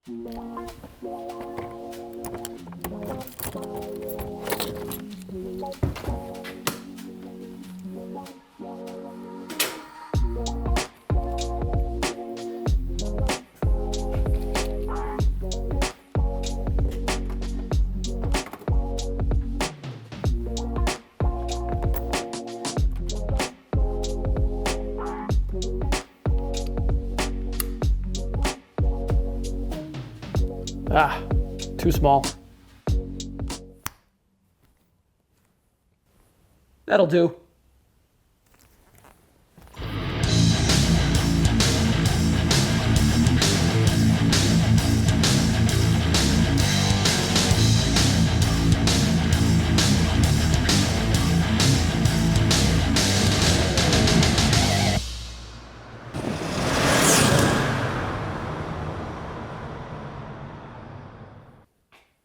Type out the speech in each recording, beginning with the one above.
Ah, too small. That'll do.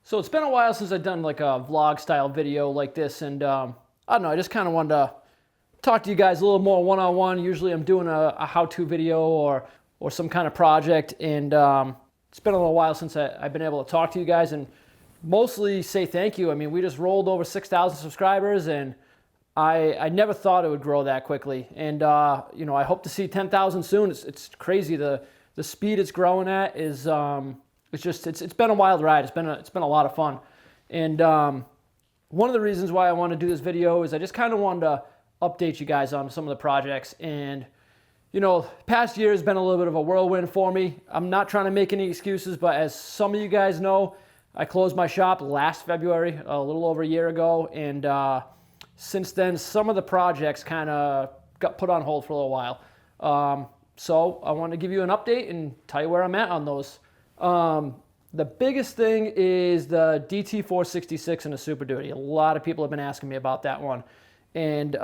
So it's been a while since I've done like a vlog style video like this, and I don't know, I just kind of wanted to talk to you guys a little more one-on-one. Usually I'm doing a how-to video or some kind of project, and it's been a little while since I've been able to talk to you guys and mostly say thank you. I mean, we just rolled over 6,000 subscribers, and I never thought it would grow that quickly. And you know, I hope to see 10,000 soon. It's crazy the speed it's growing at is it's been a wild ride. It's been a lot of fun. And one of the reasons why I want to do this video is I just kind of wanted to update you guys on some of the projects. And you know, past year has been a little bit of a whirlwind for me. I'm not trying to make any excuses, but as some of you guys know, I closed my shop last February, a little over a year ago, and since then, some of the projects kind of got put on hold for a little while. So I want to give you an update and tell you where I'm at on those. The biggest thing is the DT466 and the Super Duty. A lot of people have been asking me about that one. And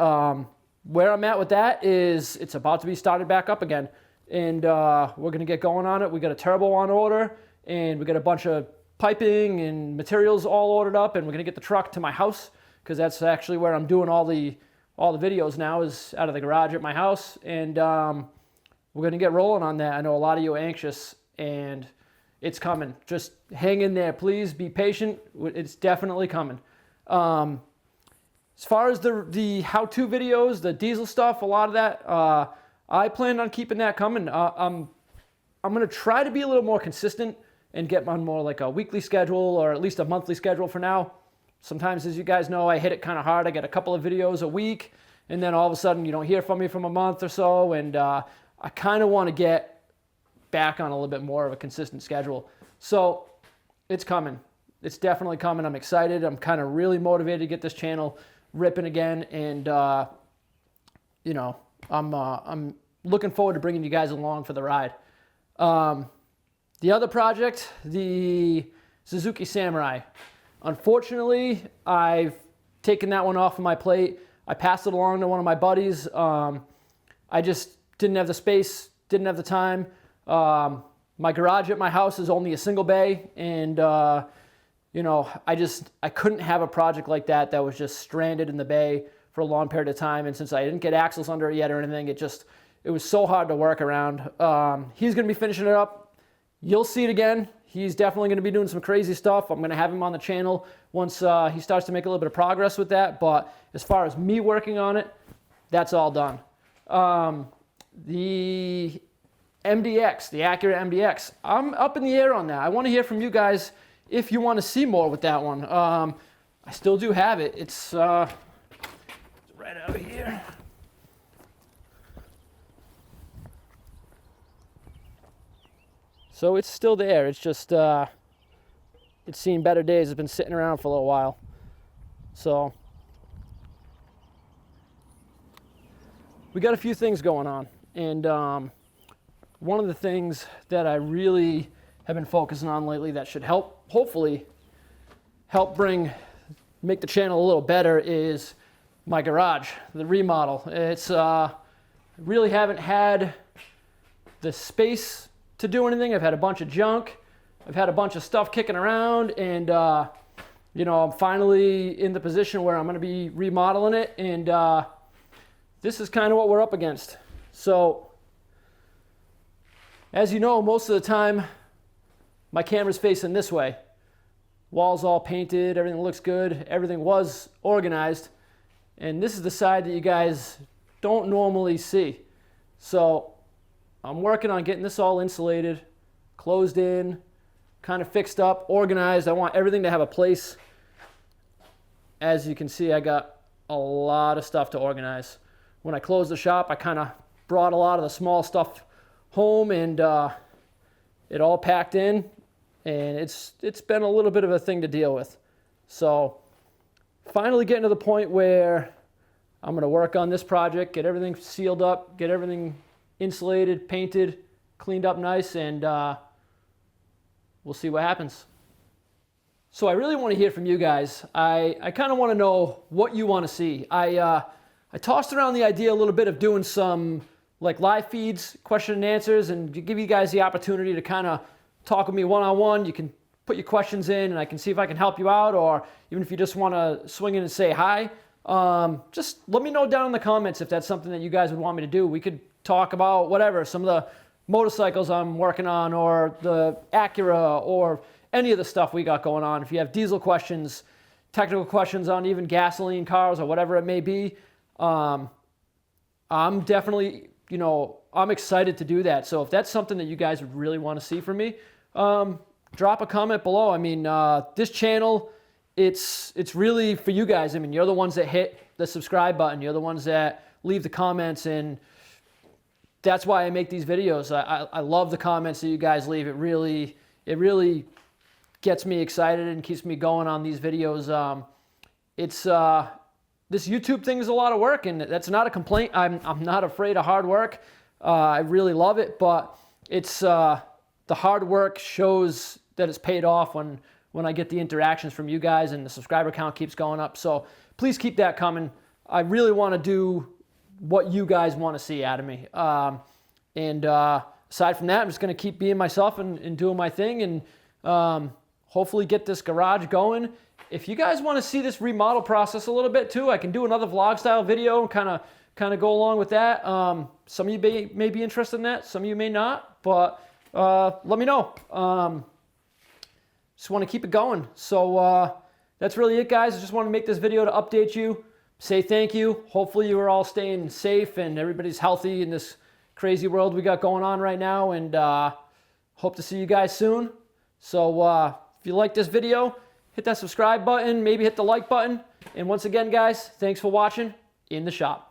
where I'm at with that is it's about to be started back up again. And we're going to get going on it. We got a turbo on order, and we got a bunch of piping and materials all ordered up, and we're going to get the truck to my house, because that's actually where I'm doing all the videos now, is out of the garage at my house. And we're going to get rolling on that. I know a lot of you are anxious, and it's coming. Just hang in there, please. Be patient. It's definitely coming. As far as the how-to videos, the diesel stuff, a lot of that, I plan on keeping that coming. I'm going to try to be a little more consistent and get on more like a weekly schedule, or at least a monthly schedule for now. Sometimes, as you guys know, I hit it kind of hard. I get a couple of videos a week, and then all of a sudden you don't hear from me from a month or so, and I kind of want to get back on a little bit more of a consistent schedule. So it's coming. It's definitely coming. I'm excited. I'm kind of really motivated to get this channel ripping again, and you know, I'm looking forward to bringing you guys along for the ride. The other project, the Suzuki Samurai. Unfortunately, I've taken that one off of my plate. I passed it along to one of my buddies. I just didn't have the space, didn't have the time. My garage at my house is only a single bay, and you know, I couldn't have a project like that was just stranded in the bay for a long period of time. And since I didn't get axles under it yet or anything, it was so hard to work around. He's going to be finishing it up. You'll see it again. He's definitely going to be doing some crazy stuff. I'm going to have him on the channel once he starts to make a little bit of progress with that. But as far as me working on it, that's all done. The MDX, the Acura MDX, I'm up in the air on that. I want to hear from you guys if you want to see more with that one. I still do have it. It's right out here. So it's still there. It's just, it's seen better days. It's been sitting around for a little while. So we got a few things going on. And one of the things that I really have been focusing on lately that should hopefully help make the channel a little better is my garage, the remodel. It's really haven't had the space to do anything. I've had a bunch of junk. I've had a bunch of stuff kicking around, and you know, I'm finally in the position where I'm going to be remodeling it, and this is kind of what we're up against. So, as you know, most of the time my camera's facing this way. Walls all painted, everything looks good, everything was organized. And this is the side that you guys don't normally see. So I'm working on getting this all insulated, closed in, kind of fixed up, organized. I want everything to have a place. As you can see, I got a lot of stuff to organize. When I closed the shop, I kind of brought a lot of the small stuff home, and it all packed in, and it's been a little bit of a thing to deal with. So finally getting to the point where I'm going to work on this project, get everything sealed up, get everything insulated, painted, cleaned up nice, and we'll see what happens. So I really want to hear from you guys. I kind of want to know what you want to see. I tossed around the idea a little bit of doing some like live feeds, question and answers, and give you guys the opportunity to kind of talk with me one-on-one. You can put your questions in and I can see if I can help you out, or even if you just want to swing in and say hi, just let me know down in the comments if that's something that you guys would want me to do. We could talk about whatever, some of the motorcycles I'm working on, or the Acura, or any of the stuff we got going on. If you have diesel questions, technical questions on even gasoline cars or whatever it may be, I'm definitely, I'm excited to do that. So if that's something that you guys would really want to see from me, drop a comment below. I mean, this channel, it's really for you guys. I mean, you're the ones that hit the subscribe button. You're the ones that leave the comments, and that's why I make these videos. I love the comments that you guys leave. It really gets me excited and keeps me going on these videos. This YouTube thing is a lot of work, and that's not a complaint. I'm not afraid of hard work. I really love it, but it's the hard work shows that it's paid off when I get the interactions from you guys and the subscriber count keeps going up. So please keep that coming. I really want to do what you guys want to see out of me. Aside from that, I'm just going to keep being myself and doing my thing, and hopefully get this garage going. If you guys want to see this remodel process a little bit too, I can do another vlog style video and kind of go along with that. Some of you may be interested in that, some of you may not, but let me know. Just want to keep it going. So that's really it, guys. I just want to make this video to update you, say thank you. Hopefully you are all staying safe and everybody's healthy in this crazy world we got going on right now, and hope to see you guys soon. So if you like this video, hit that subscribe button, maybe hit the like button. And once again, guys, thanks for watching In the Shop.